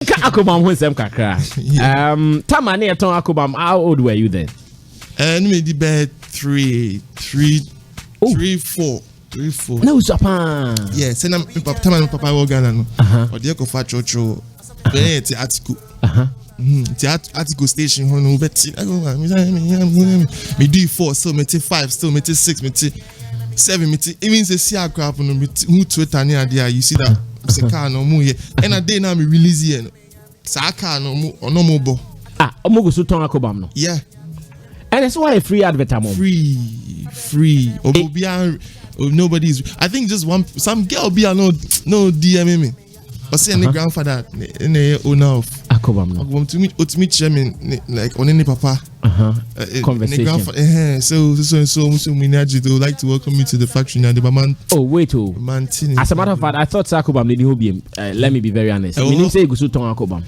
Akobam who sem kakra. Tamani eton Akobam, how old were you then? Maybe bed 3, 4. No, Japan. Yes, and I'm Papa Organ. Or the Ecofa Chocho. The article. Article station. Me do 4, so me 5, still me 6, me 7, me it means a sea crap on who to it and you see that it's a car no more. And a day now me release here. Saka no more. Omogo so ton Akobam no. Yeah. And it's why a free advert free. Nobody's. I think just some girl be no DM me. But say any grandfather, any owner of Akobam no. To meet chairman like on any papa. Conversation. So we like to welcome you to the factory now. The man. Oh wait, as a matter of fact, I thought Akobam didn't hobby. Let me be very honest. Me say go so ton Akobam.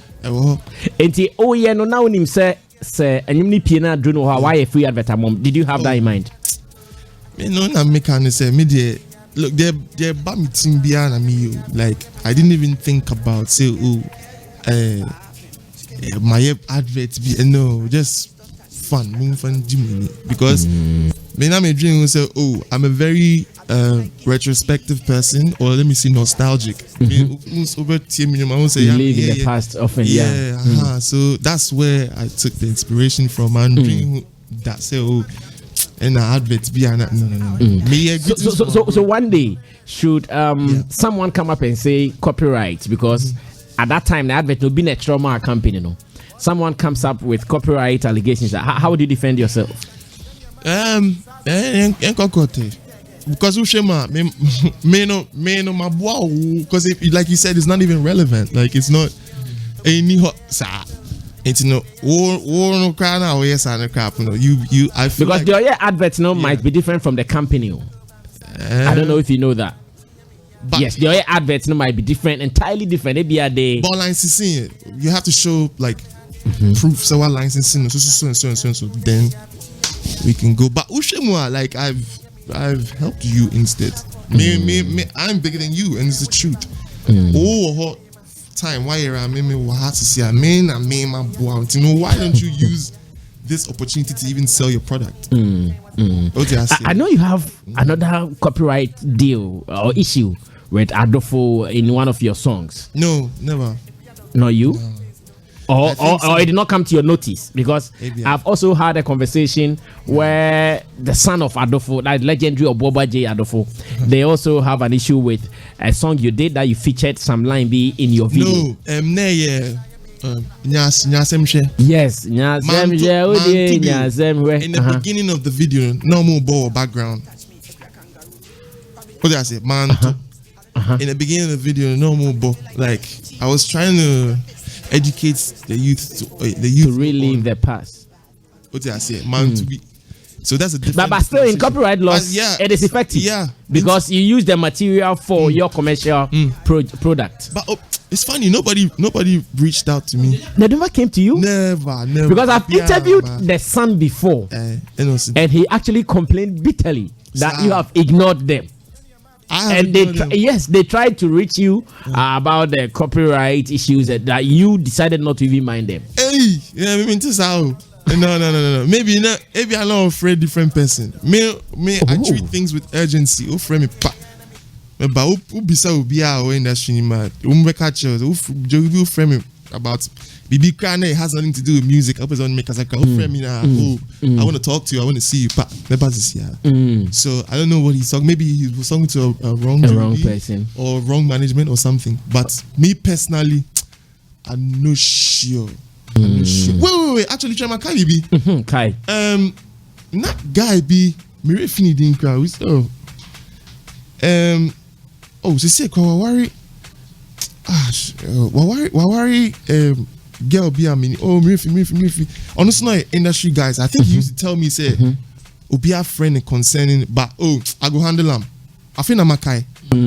Enti yeah no now him say and you need piano don't know why a free advert mom. Did you have that in mind? Me no na make an say me there. Look, they're meeting behind me. Like I didn't even think about say my advert be no just fun Jimmy because me na me dream say I'm a very retrospective person, or let me say nostalgic. You live in the past often. So that's where I took the inspiration from and dream that say and I advert be no. So one day should someone come up and say copyright, because at that time the advert will be a trauma company, no. Someone comes up with copyright allegations. How would you defend yourself? Because Ushema me no my boy, because like you said, it's not even relevant. Like it's not any hot it's no no kind of yes and crap. No, you I feel because like, the adverts might be different from the company. I don't know if you know that. But yes, the adverts might be different, entirely different. Maybe a day. But licensing, you have to show like proof. So what licensing? So then we can go. But Ushemwa, like I've helped you instead. Me, I'm bigger than you, and it's the truth. Hot time. Why are me hard to see? My boy. You know, why don't you use this opportunity to even sell your product? I know you have another copyright deal or issue with Adolfo in one of your songs. No, never. No, you? No. Or it did not come to your notice, because I've also had a conversation where the son of Adolfo, that legendary Oboba J Adolfo, they also have an issue with a song you did that you featured some line B in your video. No, yes, in the beginning of the video, no more ball background. What did I say? Man, in the beginning of the video, no more ball. Like I was trying to educate the youth to relive the past. What did I say? Man, to be. So that's a different. But still, in copyright laws, it is effective. Yeah, because you use the material for your commercial product. But it's funny, nobody reached out to me. They never came to you? Never. Because I've interviewed the son before, and he actually complained bitterly that you have ignored them. And they tried to reach you about the copyright issues that you decided not to even mind them. Hey, yeah, I mean this how. No. Maybe I'm not afraid different person. Me, I treat things with urgency. Oh, frame me pa. But who be so be our industry man. Who catch us? Who frame me about BB Krane has nothing to do with music. I was on make us like frame me now. I want to talk to you. I want to see you. Pa. So I don't know what he's talking. Maybe he was talking to a wrong person or wrong management or something. But me personally, I'm not sure. Wait. Actually, try my Kai be. Kai. Not guy be. Me refini din crowd. So. So say Wawari. Wawari. Girl be a mini. Oh, me refi. Honestly, no industry guys. I think he used to tell me say, "Obi a friend concerning, but I go handle them." I think I'm a Kai. At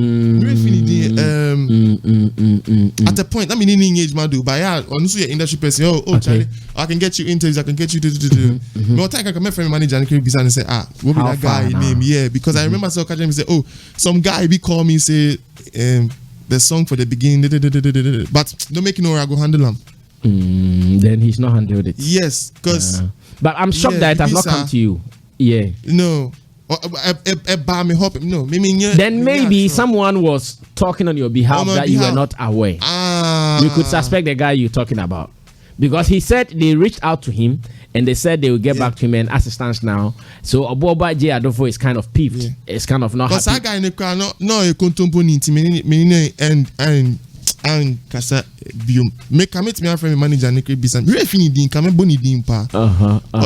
the point, I mean, in engagement, do but yeah, honestly, industry person. Charlie, I can get you interviews. I can get you to. No time I can make friend manager and say, what be that guy name? Yeah, because I remember so catching me say, some guy be call me say, the song for the beginning, but don't make no I go handle them. Then he's not handled it. Yes, because. But I'm shocked that it has not come to you. Yeah. No. No. Then maybe someone was talking on your behalf that you were not aware. You could suspect the guy you're talking about. Because he said they reached out to him and they said they will get back to him, and as it stands now, so Oboba J Adofo is kind of peeved. Yeah. It's kind of not happy. Because that guy in the car, no, a contemporary and kasa biom me commit me friend manager ne kre bisa we fini din ka me boni din pa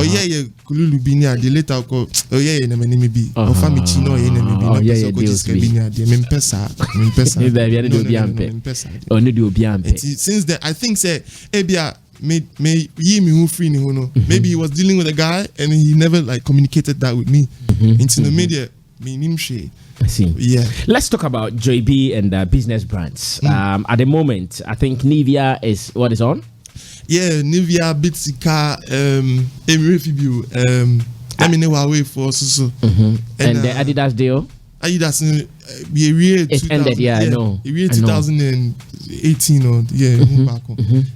ye kululu bi ni ade later ko ye na me bi o family chi no ye na me bi no so ko just bi ni ade me mpesa e da bi do bi ampe o ne do bi ampe since that I think say ebia me yi who free ni no maybe he was dealing with a guy and he never like communicated that with me into the media me nimshe. I see. Yeah. Let's talk about Joy B and business brands. At the moment, I think Nivea is what is on. Yeah, Nivea, Bitsika, Emrefibu, I mean, away for so. And the Adidas deal. Adidas, it ended. Yeah, I know. 2018 or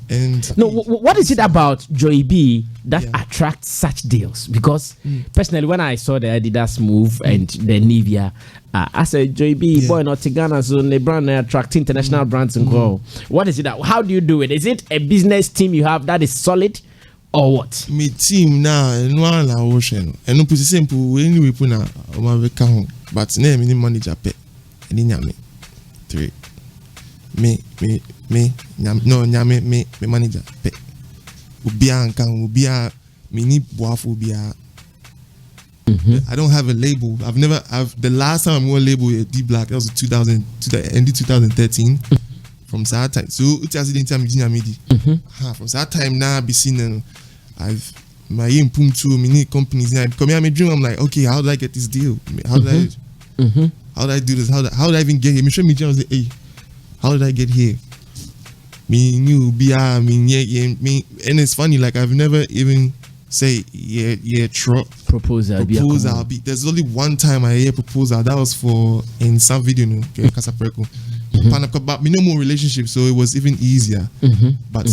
and no, what is it about Joy B that attracts such deals? Because personally, when I saw the Adidas move and the Nivea, I said Joy B boy not Ghana, so the brand attract international brands and grow. What is it? How do you do it? Is it a business team you have that is solid? Or what? My team now, no one la ocean. And no put the same when we put na but name any manager pay. Any nyame. 3. Me manager pay. Ubia ubia mini boafu ubia. I don't have a label. The last time I wore a label at D Black, that was 2013. From that time, so from that time now, I be seen. I've my pum to many companies now. Come here, I'm a dream. I'm like, okay, how do I get this deal? How do I do this? How do I even get here? Me show me say, hey, how did I get here? Me and it's funny. Like I've never even say proposal. There's only one time I hear proposal. That was for in some video, Casapreco. But me no more relationship, so it was even easier. But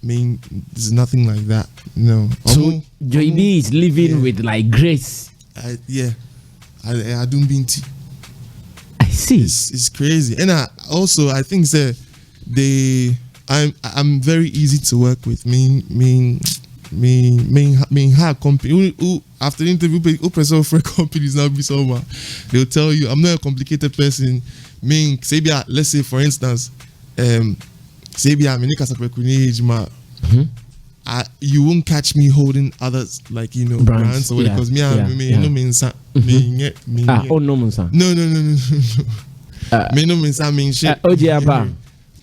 there's nothing like that. No. So Joy B is living with like grace. I don't mean to. I see. It's crazy, and I think that I'm very easy to work with. Hard company. After the interview, who for companies now be someone. They'll tell you I'm not a complicated person. Let's say for instance, you won't catch me holding others like brands or because no.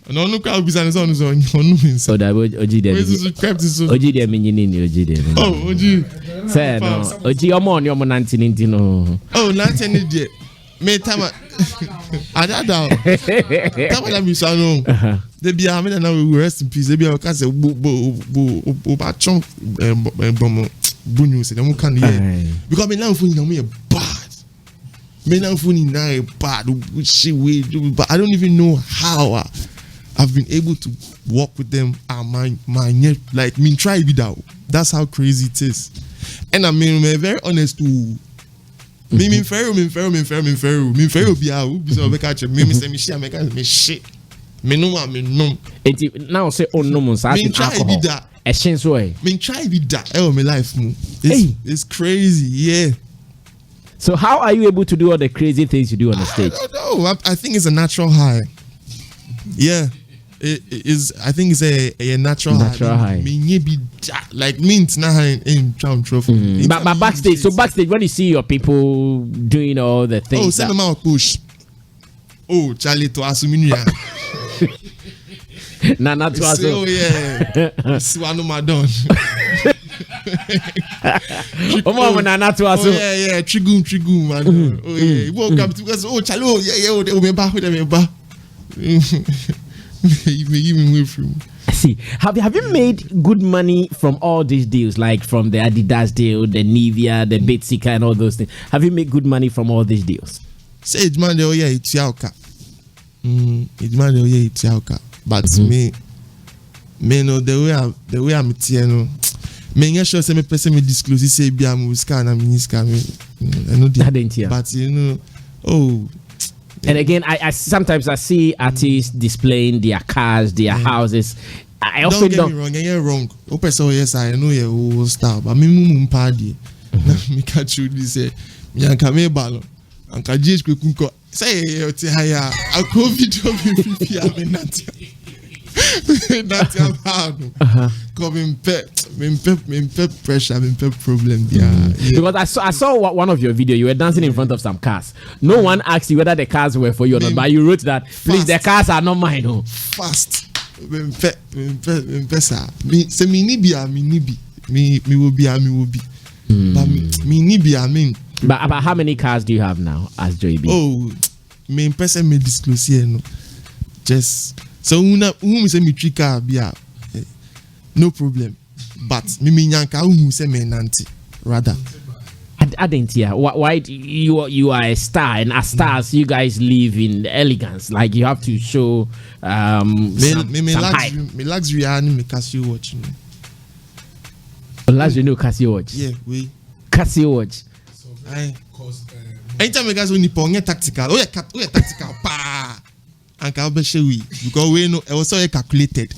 No, no crowd business on his own. Oh, that Oji Say no. Oji, I'm on your 19. Oh, 19. Me time I doubt. Come on, Miss Ano. They be having and now we rest in peace. They be our case bunyu say them can hear. Because me now funny me bad. Me now funny now bad. But I don't even know how I've been able to work with them and my like me try it out. That's how crazy it is. And I mean I'm very honest too. Me fair be out. So me catch me say me share me shit. Me no. Now say no mun sa me try be that. Me try be that. My life it's crazy, yeah. So how are you able to do all the crazy things you do on the stage? I don't know. I think it's a natural high. Yeah. It is. I think it's a natural high. Me be like mint now in Crown Trophy. But backstage, when you see your people doing all the things, oh, send them out push. Oh, Charlie to Asuminia. Nana to Asu. Oh yeah. Swano Madon. Oh, Nana to Asu. Oh yeah. Trigum, man. Oh yeah. You woke up because Charlie. Oh yeah. Oh, remember. I see. Have you made good money from all these deals, like from the Adidas deal, the Nivea, the Bitsika, and all those things? Have you made good money from all these deals? Say man, oh yeah, it's Yauka. it man the way it's yauka. But me no the way I'm no. Me get sure say me person me disclose say be am scan and me scan me. I know that. But you know, And again, I sometimes I see artists displaying their cars, their houses. I often don't get me wrong. You're wrong. Person yes, I know you're old star, but me mum party. Me catch you this say me anka me balo. Anka JH Kwekunko say you ti haya. A video be me not. That's hard. Coming pep pressure, pep problem. Yeah. Because I saw one of your video. You were dancing in front of some cars. No one asked you whether the cars were for you or not, but you wrote that please the cars are not mine. Oh. Fast. Me say me ni be. Me will be. But me ni be. I mean. But about how many cars do you have now as Joey B? Oh, me person me disclose here no. Just so who say me 3 car be no problem. But me nyanka who say me nanti rather. I didn't hear. Why you are a star, and as stars you guys live in elegance. Like you have to show me luxury and me Casio watch. Luxury no Casio watch. Yeah, we Casio watch. Anytime you guys only pong tactical. Oh yeah, tactical. Pa. And can be show we because we know it was so calculated.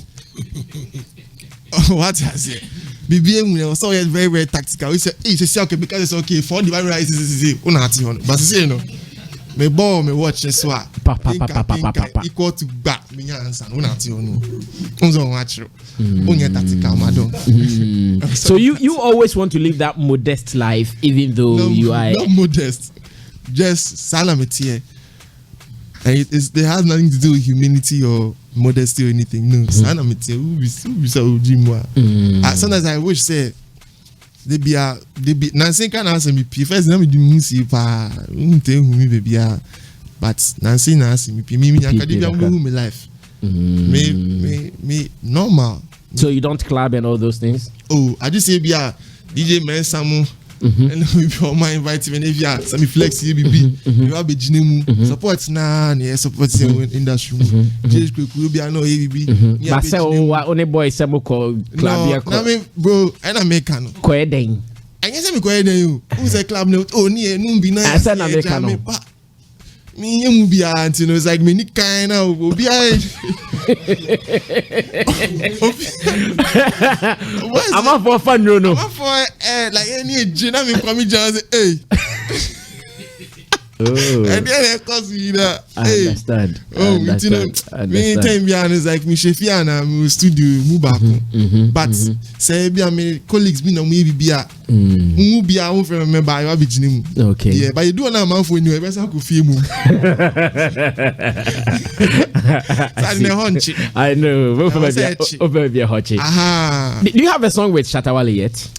What I say? BBM was so very very tactical. We say, hey, it's okay because it's okay for the right is but say no. Me ball me watch this one. Equal to back me answer. Tactical, madam. So you always want to live that modest life, even though you are not modest. Just salamity. And it has nothing to do with humility or modesty or anything. No, salamity. Sometimes I wish say they be Nancy can answer me. First, let me do music. But Nancy me academia my life. Me normal. So you don't club and all those things? Oh, I just say be a DJ man Samu. And we be my invite me if you some flex you you have a jinemu support na support industry. JH Kweku be no ABB. But say only boy Samu call club no, me bro, I na make no. Koeden. I say me koeden you. Who say club no? Oh ni no be na. I say na make no. Me you be auntie no, it's like me ni kind of obi I'm not for fun, no. I'm for like any Gina me come just hey. Oh. And then of course you know. I understand. Me time behind is like me Shefiana me studio move back. But say be my colleagues be no me be a who be a friend member I be Gina. Okay. Yeah, but you do na man for you e person go feel mu. I know. Over be a hot chick. Aha. Do you have a song with Shatta Wale yet?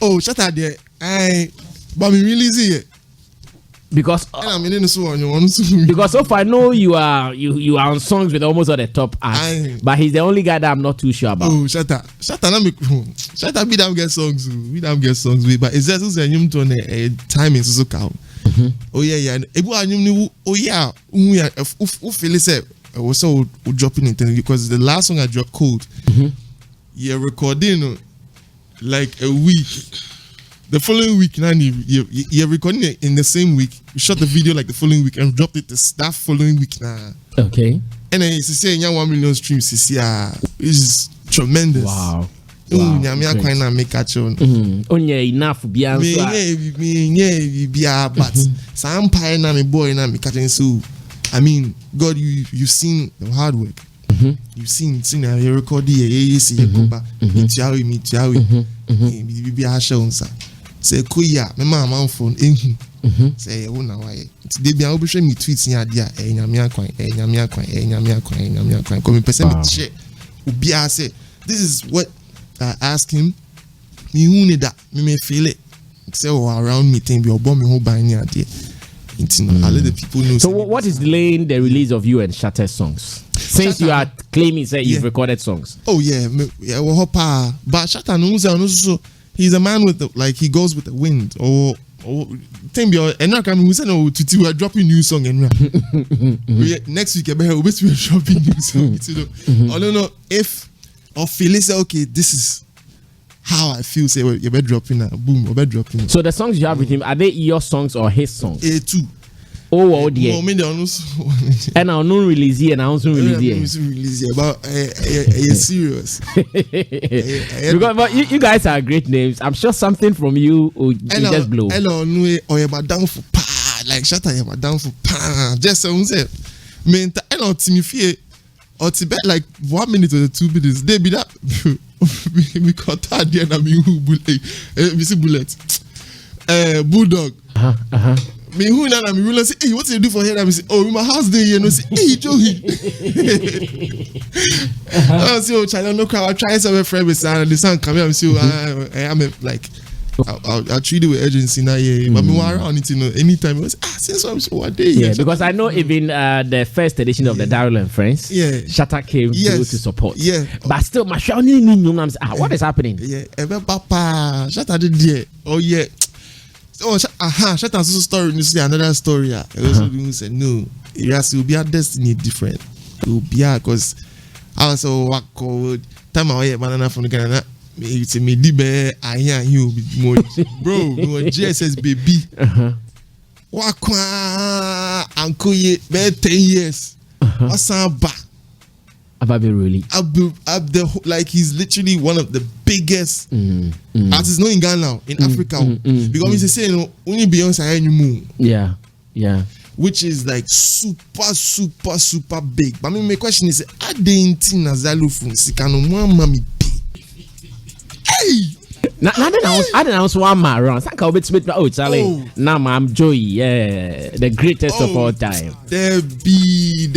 Oh, Shatta there. But me release it. Because so far I know you are on songs with almost all the top acts, but he's the only guy that I'm not too sure about. Oh, Shatta be damn get songs, but it's just a timing so count. Oh yeah. Oh yeah. Who feel it? I was so dropping it because the last song I dropped Cold. Yeah, recording like a week. The following week, you're recording it in the same week. You shot the video like the following week and dropped it that following week. Okay. And then it's saying 1 million streams. It's tremendous. Wow. Only enough but some pie na me boy na me catching so. I mean, God, you've seen the hard work. You've seen you record you see be a show say kuya me mama phone say who na why they be able to me tweets near dia nyamia kwan come person share obi say this is what I ask him me who need that me feel it say around me thing be obo me who buy near there. I let the people know. So what is delaying the release of you and Shatta's songs? Since Shatta, you are claiming say you've recorded songs. Oh yeah, but Shatta knows also he's a man with he goes with the wind or Think be and now come we say no to we are dropping new song and next week we are dropping new song. I don't know if or feel say okay, this is how I feel. Say you're dropping now, boom, you're dropping. So the songs you have with him, are they your songs or his songs? Two. Oh, dear. And I'll not release here, and I also release here. But serious. Because but you guys are great names. I'm sure something from you will just blow. Hello, no, or you're down for pa, like shut up, you're down for pa. Just say, man, I know Timmy fear or Tibet like 1 minute or 2 minutes. They be that we caught that there and we see bullet. Bulldog. Me who na me will say, hey, what do you do for here? I say, oh, in my house there, you know, say, hey, Joey. I say, oh, child, no crowd. I try some friend with son, the son come here and say, I'm like, I'll treat it with urgency now, yeah. But me want around it, you know, anytime. I was, since I'm so what day, yeah, because I know even the first edition of the Daryl and Friends, Shatta came to support, but still, my show, what is happening? Yeah, Papa, Shatta did there, oh yeah. Oh, Shatta also story. You see another story. I also say no. It has to be a destiny different. It will be because I also work called time I banana from the Ghana. Me say me dibe I hear you more, bro. No GSS baby. Wakwa uncle ye be 10 years. Asamba. Ababe really. Like he's literally one of the biggest artists not in Ghana now, in Africa. Because we say you know only Beyonce anymore. Yeah. Which is like super big. But I mean my question is are they in Nazalufun Sikano mama me. Hey! I didn't know one man around. Thank you, Charlie. Now I'm Joey, the greatest of all time. There be.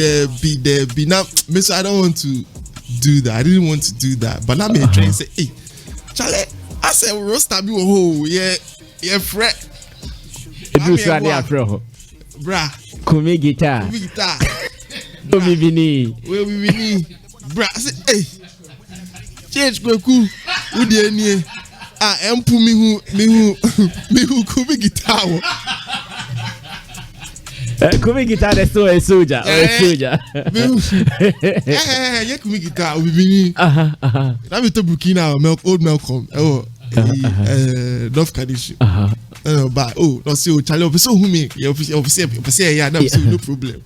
Now, Mister, I don't want to do that. I didn't want to do that. But now I'm trying to say, hey, Charlie, I said, roast me, yeah, fret. Bruh. Kumi guitar. Where we need. Bruh, I said, hey, change Kweku. Who the any? Empu me who Kumi guitar. Kumi guitar is still a soldier. Yeah, Kumi guitar. We be. Now we to Burkina old Malcolm. North Kadishu. But no see Charlie. So who me? Officer, yeah, no problem.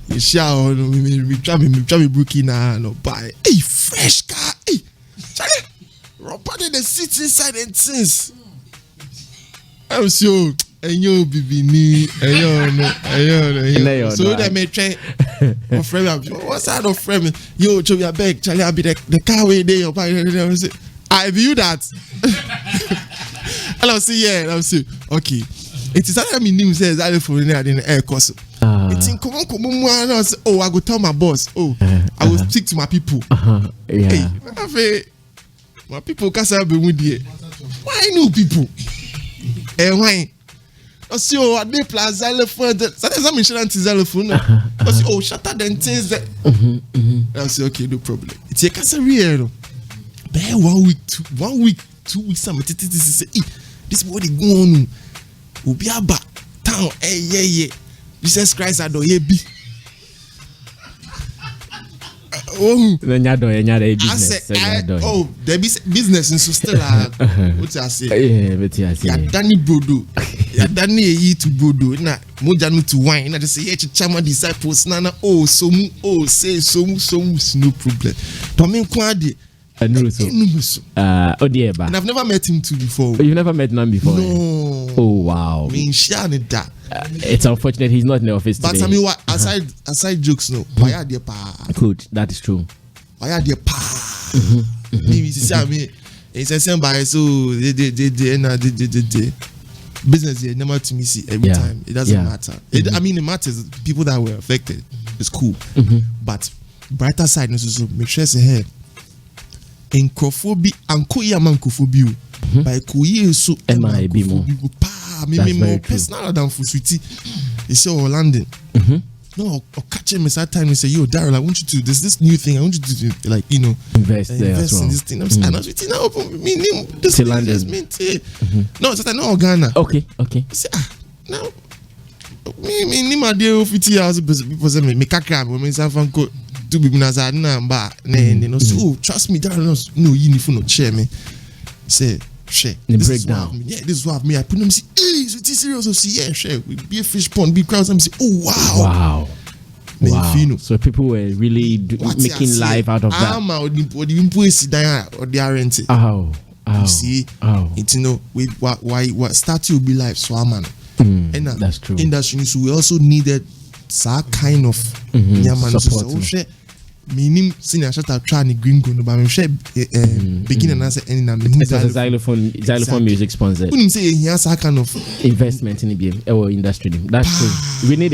You shall we try Burkina no buy. Hey, fresh car. Hey, Charlie. Robert in the seats inside and things. I'm sure. And you be me. So that may try. What's that of frame? Yo, Joey, I beg, Charlie, I'll be the car way there. I view that. And I'll say, yeah, I'll say, okay. It is that my name says I for in the air course. It's in come on, I say, oh, I go tell my boss. Oh, I will speak to my people. Yeah. Hey, my people can't be with you. Why new people? And why? I see, oh, I did plaza telephone. Sometimes I'm insurance telephone. I see, oh, shut up and things that. I say, okay, no problem. It's a career. But 1 week, 2 weeks, I'm say, this is what they go on. Ubi aba town, yeah. Jesus Christ, I don't hear be. Oh, business. The business is still what I say. Yeah, Danny Brodo. Yeah, Danny to Brodo. Na Mojanu to wine. Na just say, Chama disciples. Nana, say no problem. Tommy Kwadi. And I've never met him too before. You've never met none before? No. Oh, wow. It's unfortunate he's not in the office today. But I mean, what aside jokes, no. Why are they pa? Good, that is true. Why are they pa? Maybe I mean, it's a same by so they business here never to me see every time. It doesn't matter. I mean, it matters. People that were affected, it's cool. But brighter side, so make sure it's ahead. Encrophobia and koyamancophobia by koye so MIB more. Me more personal than for sweetie. It's all London. No, or catch him at time and say, yo, Daryl, I want you to, there's this new thing, I want you to, like, invest in this thing. I'm saying, I was now open, this investment. No, it's not Ghana. Okay. I say, now, me, my dear, 50 years, people say, me, kakra, me, San Franco, to be Nazar, so, trust me, Daryl, no, you need to share me. Say, share. Break down. This is what me. I put them say, hey, so it's serious. I say, yeah, share. We be a fish pond, big crowds. I'm say, oh wow. So people were really making life out of that. What do you put or they aren't it? You see, it's what start will be life. So man, and that's true. Industry, so we also needed that kind of support. So minim senior shot at trying green go no but me share beginning and say any na xylophone music sponsor. Wouldn't say he has that kind of investment in the our industry. That's true. We need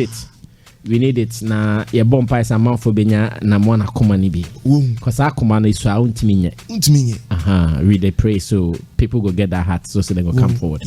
it. Na ye bomb price amount for benya na mo na koma ni bi. Cause our koma no is so untimi nye. We dey pray so people go get that heart so they go come forward.